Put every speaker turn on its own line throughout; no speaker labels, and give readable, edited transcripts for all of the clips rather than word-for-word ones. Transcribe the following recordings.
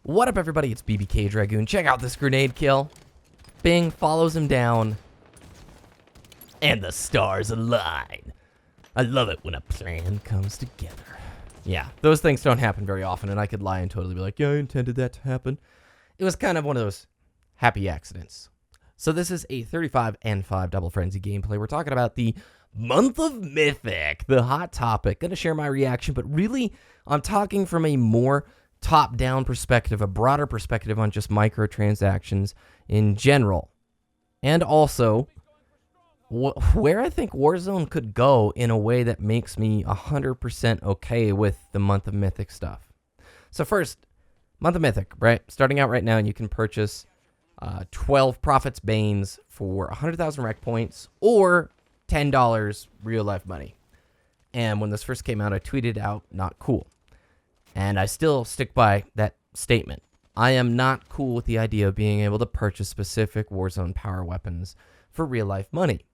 What up, everybody? It's BBKDRAGOON. Check out this grenade kill. Bing follows him down. And the stars align. I love it when a plan comes together. Yeah, those things don't happen very often, and I could lie and totally be like, yeah, I intended that to happen. It was kind of one of those happy accidents. So this is a 35 and 5 Double Frenzy gameplay. We're talking about the month of Mythic, the hot topic. Gonna share my reaction, but really, I'm talking from a more top-down perspective, a broader perspective on just microtransactions in general. And also, where I think Warzone could go in a way that makes me 100% okay with the month of Mythic stuff. So first, month of Mythic, right? Starting out right now, you can purchase 12 Prophet's Banes for 100,000 rec points or $10 real-life money. And when this first came out, I tweeted out, not cool. And I still stick by that statement. I am not cool with the idea of being able to purchase specific Warzone power weapons for real-life money.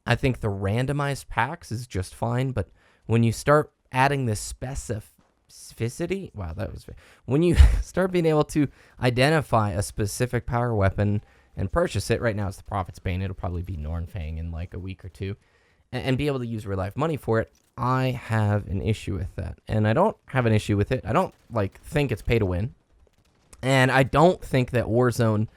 I think the randomized packs is just fine, but when you start adding this specificity, when you start being able to identify a specific power weapon and purchase it, right now it's the Prophet's Bane, it'll probably be Nornfang in like a week or two, and be able to use real-life money for it, I have an issue with that. And I don't have an issue with it. I don't think it's pay to win. And I don't think that Warzone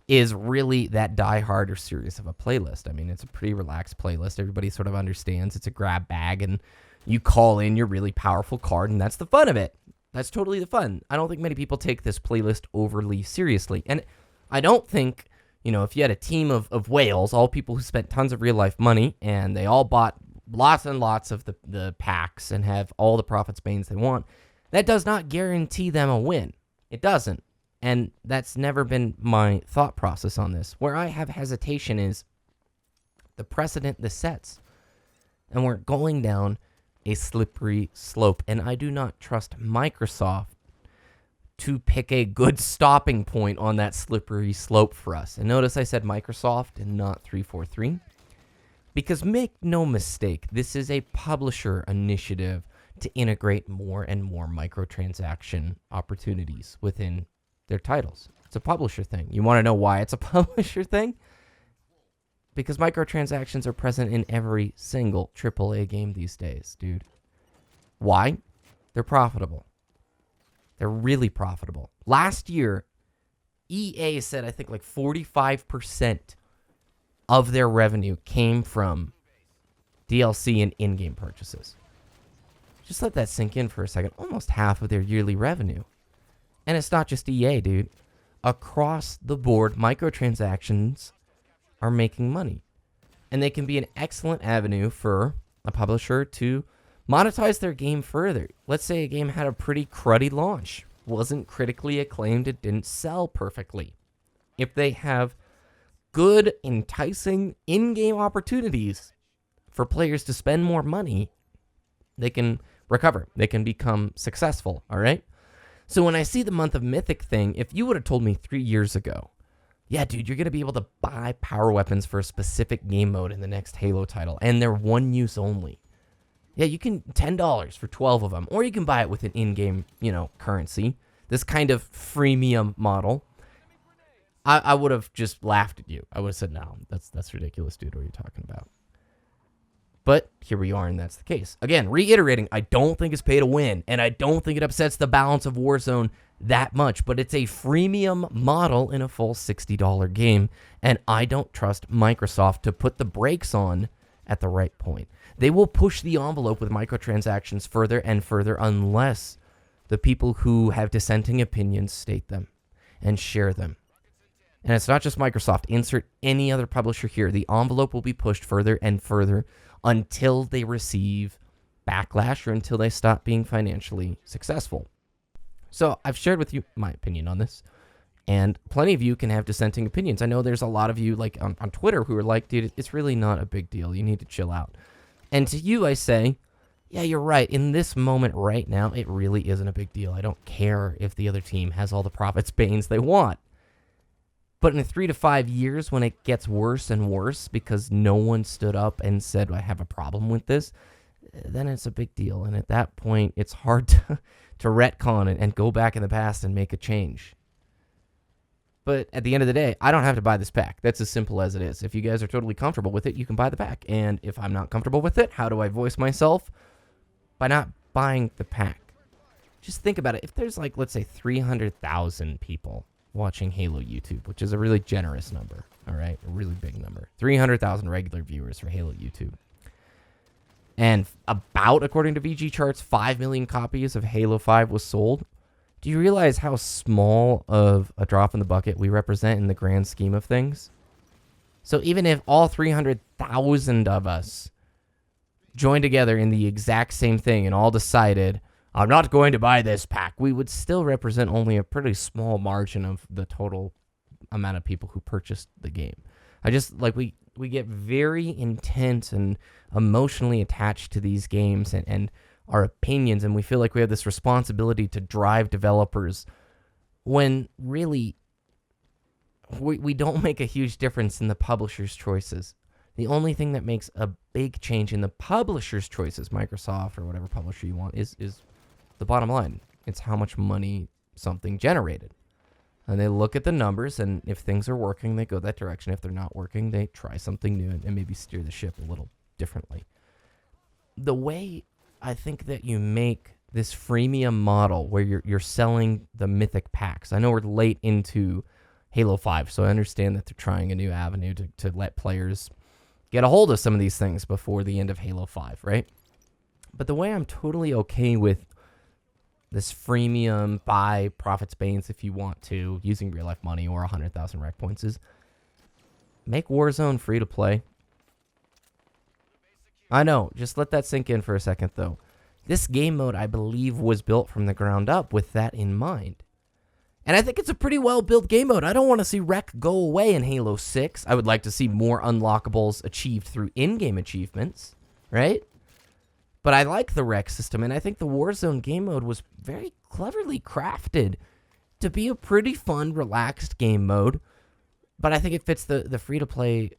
is really that die-hard or serious of a playlist. I mean, it's a pretty relaxed playlist. Everybody sort of understands it's a grab bag, and you call in your really powerful card, and that's the fun of it. That's totally the fun. I don't think many people take this playlist overly seriously. And I don't think, if you had a team of whales, all people who spent tons of real-life money, and they all bought lots and lots of the packs and have all the Prophet's Banes they want, that does not guarantee them a win. It doesn't. And that's never been my thought process on this. Where I have hesitation is the precedent this sets. And we're going down a slippery slope. And I do not trust Microsoft to pick a good stopping point on that slippery slope for us. And notice I said Microsoft and not 343. Because make no mistake, this is a publisher initiative to integrate more and more microtransaction opportunities within their titles. It's a publisher thing. You want to know why it's a publisher thing? Because microtransactions are present in every single AAA game these days, dude. Why? They're profitable. They're really profitable. Last year, EA said I think like 45% of their revenue came from DLC and in-game purchases. Just let that sink in for a second. Almost half of their yearly revenue. And it's not just EA, dude. Across the board, microtransactions are making money. And they can be an excellent avenue for a publisher to monetize their game further. Let's say a game had a pretty cruddy launch. Wasn't critically acclaimed. It didn't sell perfectly. If they have good, enticing in-game opportunities for players to spend more money, they can recover. They can become successful, all right? So when I see the month of Mythic thing, if you would have told me 3 years ago, yeah, dude, you're going to be able to buy power weapons for a specific game mode in the next Halo title, and they're one use only. Yeah, you can $10 for 12 of them, or you can buy it with an in-game, currency, this kind of freemium model. I would have just laughed at you. I would have said, no, that's ridiculous, dude. What are you talking about? But here we are, and that's the case. Again, reiterating, I don't think it's pay to win, and I don't think it upsets the balance of Warzone that much, but it's a freemium model in a full $60 game, and I don't trust Microsoft to put the brakes on at the right point. They will push the envelope with microtransactions further and further unless the people who have dissenting opinions state them and share them. And it's not just Microsoft. Insert any other publisher here. The envelope will be pushed further and further until they receive backlash or until they stop being financially successful. So I've shared with you my opinion on this, and plenty of you can have dissenting opinions. I know there's a lot of you on Twitter who are like, dude, it's really not a big deal. You need to chill out. And to you, I say, yeah, you're right. In this moment right now, it really isn't a big deal. I don't care if the other team has all the Prophet's Banes they want. But in 3 to 5 years, when it gets worse and worse because no one stood up and said, I have a problem with this, then it's a big deal. And at that point, it's hard to retcon and go back in the past and make a change. But at the end of the day, I don't have to buy this pack. That's as simple as it is. If you guys are totally comfortable with it, you can buy the pack. And if I'm not comfortable with it, how do I voice myself? By not buying the pack. Just think about it. If there's like, let's say 300,000 people watching Halo YouTube, which is a really generous number, all right? A really big number. 300,000 regular viewers for Halo YouTube. And about, according to VG Charts, 5 million copies of Halo 5 was sold. Do you realize how small of a drop in the bucket we represent in the grand scheme of things? So even if all 300,000 of us joined together in the exact same thing and all decided, I'm not going to buy this pack, we would still represent only a pretty small margin of the total amount of people who purchased the game. I just, like, we get very intense and emotionally attached to these games and our opinions, and we feel like we have this responsibility to drive developers when really we don't make a huge difference in the publisher's choices. The only thing that makes a big change in the publisher's choices, Microsoft or whatever publisher you want, is the bottom line. It's how much money something generated. And they look at the numbers, and if things are working, they go that direction. If they're not working, they try something new and maybe steer the ship a little differently. The way I think that you make this freemium model where you're selling the Mythic packs. I know we're late into Halo 5, so I understand that they're trying a new avenue to let players get a hold of some of these things before the end of Halo 5, right? But the way I'm totally okay with this freemium buy Prophet's Banes if you want to, using real-life money or 100,000 rec points, is make Warzone free to play. I know, just let that sink in for a second, though. This game mode, I believe, was built from the ground up with that in mind. And I think it's a pretty well-built game mode. I don't want to see rec go away in Halo 6. I would like to see more unlockables achieved through in-game achievements, right? But I like the rec system, and I think the Warzone game mode was very cleverly crafted to be a pretty fun, relaxed game mode. But I think it fits the free-to-play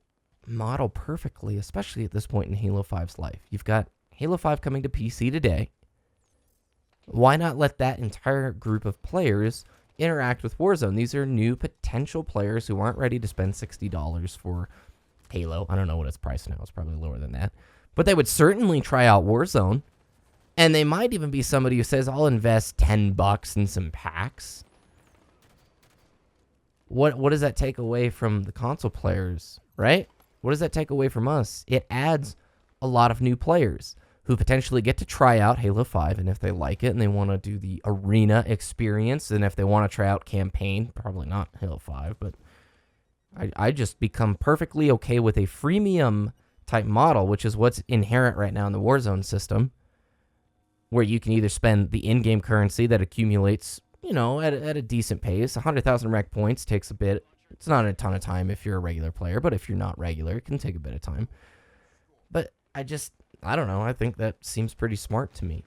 model perfectly, especially at this point in Halo 5's life. You've got Halo 5 coming to PC today. Why not let that entire group of players interact with Warzone? These are new potential players who aren't ready to spend $60 for Halo. I don't know what its price now. It's probably lower than that. But they would certainly try out Warzone. And they might even be somebody who says, I'll invest $10 in some packs. What does that take away from the console players, right? What does that take away from us? It adds a lot of new players who potentially get to try out Halo 5, and if they like it and they want to do the arena experience, and if they want to try out campaign, probably not Halo 5, but I just become perfectly okay with a freemium type model, which is what's inherent right now in the Warzone system, where you can either spend the in-game currency that accumulates, at a decent pace. 100,000 rec points takes a bit. It's not a ton of time if you're a regular player, but if you're not regular, it can take a bit of time. But I don't know. I think that seems pretty smart to me.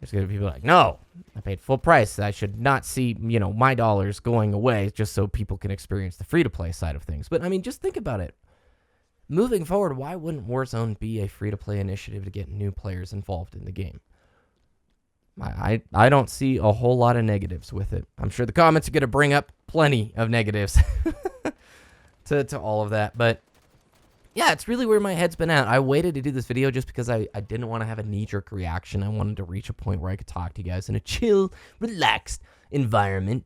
There's going to be people like, no, I paid full price. I should not see, my dollars going away just so people can experience the free-to-play side of things. But, just think about it. Moving forward, why wouldn't Warzone be a free-to-play initiative to get new players involved in the game? I don't see a whole lot of negatives with it. I'm sure the comments are going to bring up plenty of negatives to all of that. But, yeah, it's really where my head's been at. I waited to do this video just because I didn't want to have a knee-jerk reaction. I wanted to reach a point where I could talk to you guys in a chill, relaxed environment.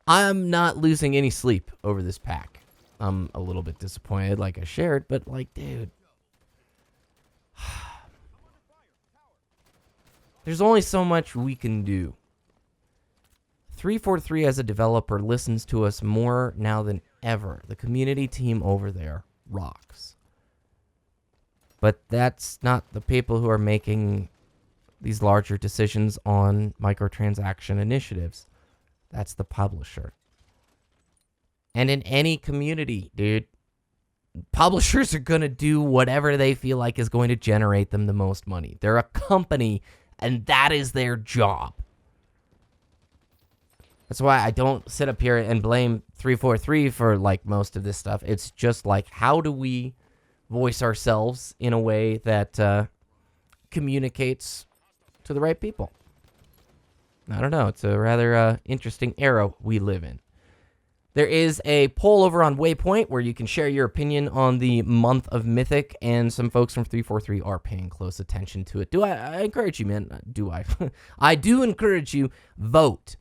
I'm not losing any sleep over this pack. I'm a little bit disappointed, like I shared, but, dude. There's only so much we can do. 343 as a developer listens to us more now than ever. The community team over there rocks. But that's not the people who are making these larger decisions on microtransaction initiatives. That's the publisher. And in any community, dude, publishers are going to do whatever they feel like is going to generate them the most money. They're a company, and that is their job. That's why I don't sit up here and blame 343 for, most of this stuff. It's just, how do we voice ourselves in a way that communicates to the right people. I don't know. It's a rather interesting era we live in. There is a poll over on Waypoint where you can share your opinion on the month of Mythic, and some folks from 343 are paying close attention to it. I encourage you, man. I do encourage you, vote.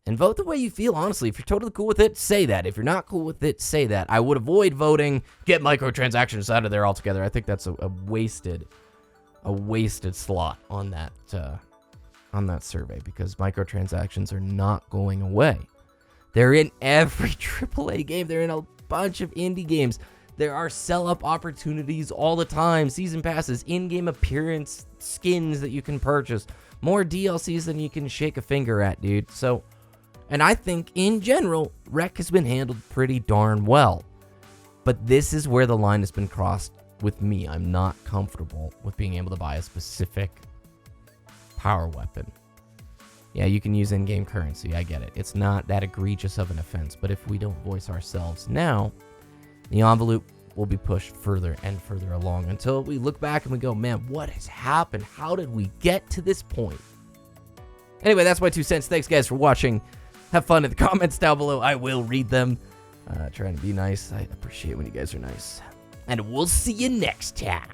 And vote the way you feel, honestly. If you're totally cool with it, say that. If you're not cool with it, say that. I would avoid voting, get microtransactions out of there altogether. I think that's a wasted slot on that survey, because microtransactions are not going away. They're in every AAA game. They're in a bunch of indie games. There are sell-up opportunities all the time. Season passes, in-game appearance, skins that you can purchase. More DLCs than you can shake a finger at, dude. So, and I think, in general, Rec has been handled pretty darn well. But this is where the line has been crossed with me. I'm not comfortable with being able to buy a specific power weapon. Yeah, you can use in-game currency. I get it. It's not that egregious of an offense. But if we don't voice ourselves now, the envelope will be pushed further and further along until we look back and we go, man, what has happened? How did we get to this point? Anyway, that's my 2 cents. Thanks, guys, for watching. Have fun in the comments down below. I will read them. Trying to be nice. I appreciate when you guys are nice. And we'll see you next time.